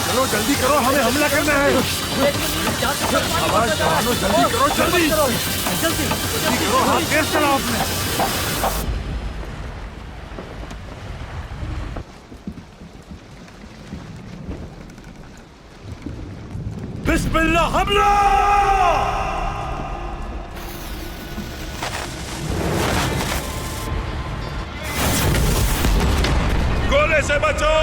चलो जल्दी करो, हमें हमला करना है। जवानों जल्दी करो, जल्दी करो, हाँ तेज चलाओ अपने। बिस्मिल्लाह हमला! गोले से बचो!